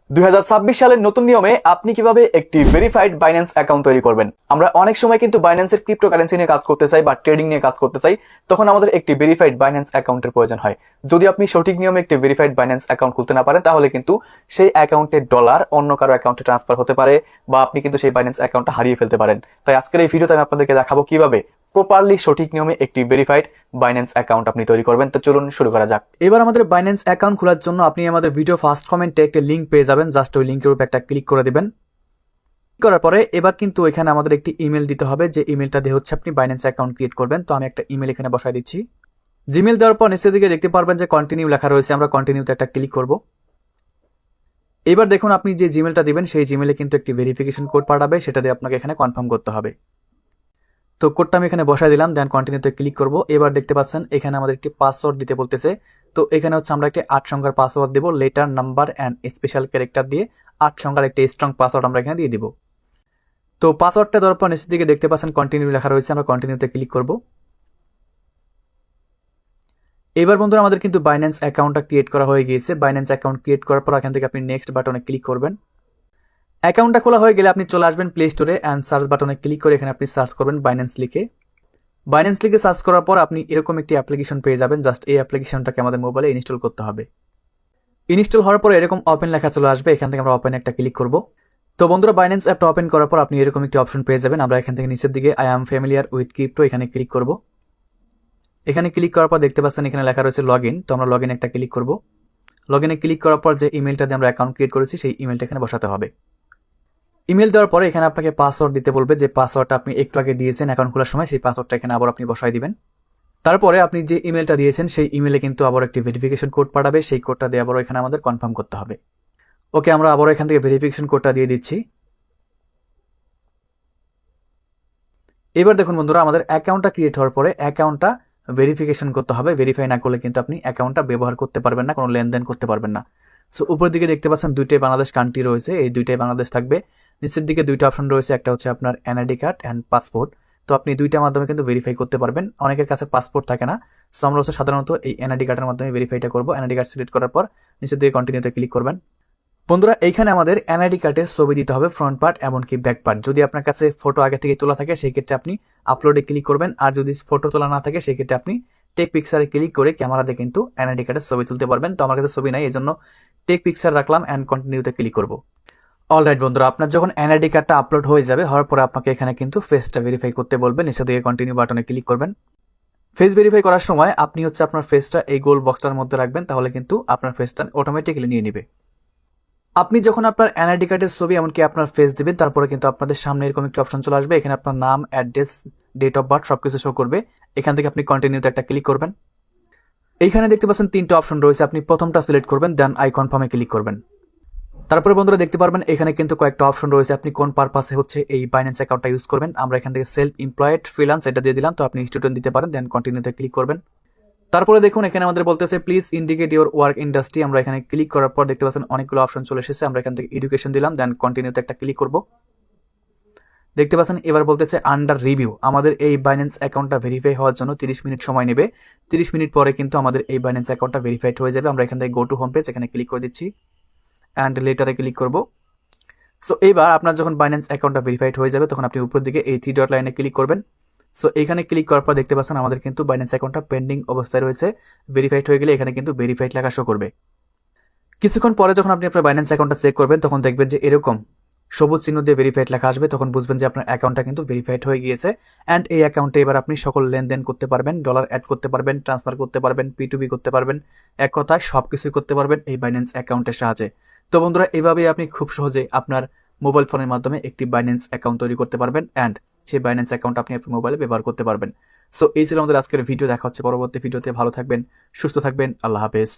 2026 সালের নতুন নিয়মে আপনি কিভাবে একটি ভেরিফাইড বাইন্যান্স অ্যাকাউন্ট তৈরি করবেন। আমরা অনেক সময় কিন্তু বাইন্যান্সের ক্রিপ্টোকারেন্সি নিয়ে কাজ করতে চাই বা ট্রেডিং নিয়ে কাজ করতে চাই, তখন আমাদের একটি ভেরিফাইড বাইন্যান্স অ্যাকাউন্টের প্রয়োজন হয়। যদি আপনি সঠিক নিয়মে একটি ভেরিফাইড বাইন্যান্স অ্যাকাউন্ট খুলতে না পারেন, তাহলে কিন্তু সেই অ্যাকাউন্টের ডলার অন্য কারো অ্যাকাউন্টে ট্রান্সফার হতে পারে বা আপনি কিন্তু সেই বাইন্যান্স অ্যাকাউন্টটা হারিয়ে ফেলতে পারেন। তাই আজকের এই ভিডিওতে আমি আপনাদেরকে দেখাবো কিভাবে প্রপারলি সঠিক নিয়মে একটি ভেরিফাইড বাইন্যান্স অ্যাকাউন্ট আপনি তৈরি করবেন। তো চলুন শুরু করা যাক। এবার আমাদের বাইন্যান্স অ্যাকাউন্ট খোলার জন্য আপনি আমাদের ভিডিও ফার্স্ট কমেন্টে একটা লিংক পেয়ে যাবেন। জাস্ট ওই লিংকের উপর একটা ক্লিক করে দিবেন। করার পরে এবার কিন্তু এখানে আমাদের একটি ইমেল দিতে হবে, যে ইমেলটা দিয়ে হচ্ছে আপনি বাইন্যান্স অ্যাকাউন্ট ক্রিয়েট করবেন। তো আমি একটা ইমেল এখানে বসাই দিচ্ছি। জিমেল দেওয়ার পর নিচের দিকে দেখতে পারবেন যে কন্টিনিউ লেখা রয়েছে, আমরা কন্টিনিউতে একটা ক্লিক করব। এবার দেখুন আপনি যে জিমেলটা দিবেন সেই জিমেলে কিন্তু একটি ভেরিফিকেশন কোড পাঠাবে, সেটা দিয়ে আপনাকে এখানে কনফার্ম করতে হবে। তো কোডটা আমি এখানে বসাই দিলাম, দেন কন্টিনিউতে ক্লিক করব। এবার দেখতে পাচ্ছেন এখানে আমাদের একটি পাসওয়ার্ড দিতে বলতেছে। তো এখানে হচ্ছে আমরা একটি 8 সংখ্যার পাসওয়ার্ড দেব, letter, number and special character দিয়ে 8 সংখ্যার একটি স্ট্রং পাসওয়ার্ড আমরা এখানে দিয়ে দিব। তো পাসওয়ার্ডটা দেওয়ার পর নিচের দিকে দেখতে পাচ্ছেন কন্টিনিউ লেখা রয়েছে, আমরা কন্টিনিউতে ক্লিক করব। এবার বন্ধুরা আমাদের কিন্তু বাইন্যান্স অ্যাকাউন্টটা ক্রিয়েট করা হয়ে গিয়েছে। বাইন্যান্স অ্যাকাউন্ট ক্রিয়েট করার পর এখান থেকে আপনি নেক্সট বাটনে ক্লিক করবেন। অ্যাকাউন্টটা খোলা হয়ে গেলে আপনি চলে আসবেন প্লে স্টোরে অ্যান্ড সার্চ বাটনে ক্লিক করে এখানে আপনি সার্চ করবেন বাইন্যান্স লিখে। বাইন্যান্স লিখে সার্চ করার পর আপনি এরকম একটি অ্যাপ্লিকেশন পেয়ে যাবেন। জাস্ট এই অ্যাপ্লিকেশনটাকে আমাদের মোবাইলে ইনস্টল করতে হবে। ইনস্টল হওয়ার পর এরকম ওপেন লেখা চলে আসবে, এখান থেকে আমরা ওপেন একটা ক্লিক করব। তো বন্ধুরা বাইন্যান্স অ্যাপটা ওপেন করার পর আপনি এরকম একটি অপশন পেয়ে যাবেন। আমরা এখান থেকে নিচের দিকে I am familiar with crypto এখানে ক্লিক করব। এখানে ক্লিক করার পর দেখতে পাচ্ছেন এখানে লেখা রয়েছে লগ ইন। তো আমরা লগ ইন একটা ক্লিক করব। লগ ইনে ক্লিক করার পর যে ইমেলটা দিয়ে আমরা অ্যাকাউন্ট ক্রিয়েট করেছি সেই ইমেলটা এখানে বসাতে হবে। ইমেল দেওয়ার পরে এখানে আপনাকে পাসওয়ার্ড দিতে বলবে, যে পাসওয়ার্ডটা আপনি একটু আগে দিয়েছেন অ্যাকাউন্ট খোলার সময়, সেই পাসওয়ার্ডটা এখানে আবার আপনি বসাই দিবেন। তারপরে আপনি যে ইমেলটা দিয়েছেন সেই ইমেলে কিন্তু আবার একটি ভেরিফিকেশন কোড পাঠাবে, সেই কোডটা দিয়ে আবার এখানে আমাদের কনফার্ম করতে হবে। ওকে, আমরা আবার এখান থেকে ভেরিফিকেশন কোডটা দিয়ে দিচ্ছি। এবার দেখুন বন্ধুরা আমাদের অ্যাকাউন্টটা ক্রিয়েট হওয়ার পরে অ্যাকাউন্টটা ভেরিফিকেশন করতে হবে। ভেরিফাই না করলে কিন্তু আপনি অ্যাকাউন্টটা ব্যবহার করতে পারবেন না, কোনো লেনদেন করতে পারবেন না। সো উপরের দিকে দেখতে পাচ্ছেন দুইটাই বাংলাদেশ কান্ট্রি রয়েছে, এই দুইটাই বাংলাদেশ থাকবে। নিচের দিকে দুইটা অপশন রয়েছে, একটা হচ্ছে আপনার এনআইডি কার্ড অ্যান্ড পাসপোর্ট। তো আপনি দুইটার মাধ্যমে কিন্তু ভেরিফাই করতে পারবেন। অনেকের কাছে পাসপোর্ট থাকে না, সো আমরা হচ্ছে সাধারণত এই এনআইডি কার্ডের মাধ্যমে ভেরিফাইটা করবো। এনআইডি কার্ড সিলেক্ট করার পর নিচের দিকে কন্টিনিউতে ক্লিক করবেন। বন্ধুরা এইখানে আমাদের এনআইডি কার্ডের ছবি দিতে হবে, ফ্রন্ট পার্ট এমনকি ব্যাক পার্ট। যদি আপনার কাছে ফটো আগে থেকে তোলা থাকে সেই ক্ষেত্রে আপনি আপলোডে ক্লিক করবেন, আর যদি ফটো তোলা না থাকে সেই ক্ষেত্রে আপনি টেক পিকচারে ক্লিক করে ক্যামেরাতে কিন্তু এনআইডি কার্ডের ছবি তুলতে পারবেন। তো আমার কাছে ছবি নাই, এই জন্য টেক পিকচার রাখলাম অ্যান্ড কন্টিনিউতে ক্লিক করব। অলরাইট বন্ধুরা, আপনার যখন এনআইডি কার্ডটা আপলোড হয়ে যাবে, হওয়ার পরে আপনাকে এখানে কিন্তু ফেসটা ভেরিফাই করতে বলবে। নিচে দিকে কন্টিনিউ বাটনে ক্লিক করবেন। ফেস ভেরিফাই করার সময় আপনি হচ্ছে আপনার ফেসটা এই গোল বক্সটার মধ্যে রাখবেন, তাহলে কিন্তু আপনার ফেসটা অটোমেটিক্যালি নিয়ে নেবে। আপনি যখন আপনার এনআইডি কার্ডের ছবি এমনকি আপনার ফেস দিবেন, তারপরে কিন্তু আপনাদের সামনে এরকম একটি অপশন চলে আসবে। এখানে আপনার নাম, অ্যাড্রেস, ডেট অফ বার্থ সবকিছু শো করবে। এখান থেকে আপনি কন্টিনিউতে একটা ক্লিক করবেন। এইখানে দেখতে পাচ্ছেন 3টা অপশন রয়েছে, আপনি প্রথমটা সিলেক্ট করবেন, দেন আই কনফার্মে ক্লিক করবেন। তারপরে বন্ধুরা দেখতে পারবেন এখানে কিন্তু কয়েকটা অপশন রয়েছে, আপনি কোন পারপাসে হচ্ছে এই বাইন্যান্স অ্যাকাউন্টটা ইউজ করবেন। আমরা এখান থেকে সেলফ এমপ্লয়েড, ফ্রিল্যান্স এটা দিয়ে দিলাম। তো আপনি স্টুডেন্ট দিতে পারেন, দেন কন্টিনিউতে ক্লিক করবেন। তারপরে দেখুন এখানে আমাদের বলতেছে please indicate your work industry. আমরা এখানে ক্লিক করার পর দেখতে পাচ্ছেন অনেকগুলো অপশন চলে এসেছে। আমরা এখান থেকে এডুকেশন দিলাম, দেন কন্টিনিউতে একটা ক্লিক করব। দেখতে পাচ্ছেন এবার বলতেছে আন্ডার রিভিউ। আমাদের এই বাইন্যান্স অ্যাকাউন্টটা ভেরিফাই হওয়ার জন্য 30 মিনিট সময় নেবে। 30 মিনিট পরে কিন্তু আমাদের এই বাইন্যান্স অ্যাকাউন্টটা ভেরিফাইড হয়ে যাবে। আমরা এখান থেকে গো টু হোম পেজ এখানে ক্লিক করে দিচ্ছি অ্যান্ড লেটারে ক্লিক করব। সো এবার আপনার যখন বাইন্যান্স অ্যাকাউন্টটা ভেরিফাইড হয়ে যাবে, তখন আপনি উপর দিকে এই 3 ডট লাইনে ক্লিক করবেন। সো এখানে ক্লিক করার পর দেখতে পাচ্ছেন আমাদের কিন্তু বাইন্যান্স অ্যাকাউন্টটা পেন্ডিং অবস্থায় রয়েছে। ভেরিফাইড হয়ে গেলে এখানে কিন্তু ভেরিফাইড লেখা শো করবে। কিছুক্ষণ পরে যখন আপনি আপনার বাইন্যান্স অ্যাকাউন্টটা চেক করবেন, তখন দেখবেন যে এরকম সবুজ চিহ্ন দিয়ে ভেরিফাইড লেখা আসবে। তখন বুঝবেন যে আপনার অ্যাকাউন্টটা কিন্তু ভেরিফাইড হয়ে গিয়েছে। অ্যান্ড এই অ্যাকাউন্টে এবার আপনি সকল লেনদেন করতে পারবেন, ডলার অ্যাড করতে পারবেন, ট্রান্সফার করতে পারবেন, P2P করতে পারবেন, এক কথায় সবকিছুই করতে পারবেন এই বাইন্যান্স অ্যাকাউন্টের সাহায্যে। তো বন্ধুরা এভাবেই আপনি খুব সহজে আপনার মোবাইল ফোনের মাধ্যমে একটি বাইন্যান্স অ্যাকাউন্ট তৈরি করতে পারবেন অ্যান্ড সেই বাইন্যান্স অ্যাকাউন্ট আপনি আপনার মোবাইলে ব্যবহার করতে পারবেন। সো এই ছিল আমাদের আজকের ভিডিও। দেখা হচ্ছে পরবর্তী ভিডিওতে। ভালো থাকবেন, সুস্থ থাকবেন, আল্লাহ হাফেজ।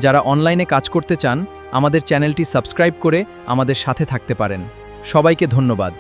যারা অনলাইনে কাজ করতে চান আমাদের চ্যানেলটি সাবস্ক্রাইব করে আমাদের সাথে থাকতে পারেন। সবাইকে ধন্যবাদ।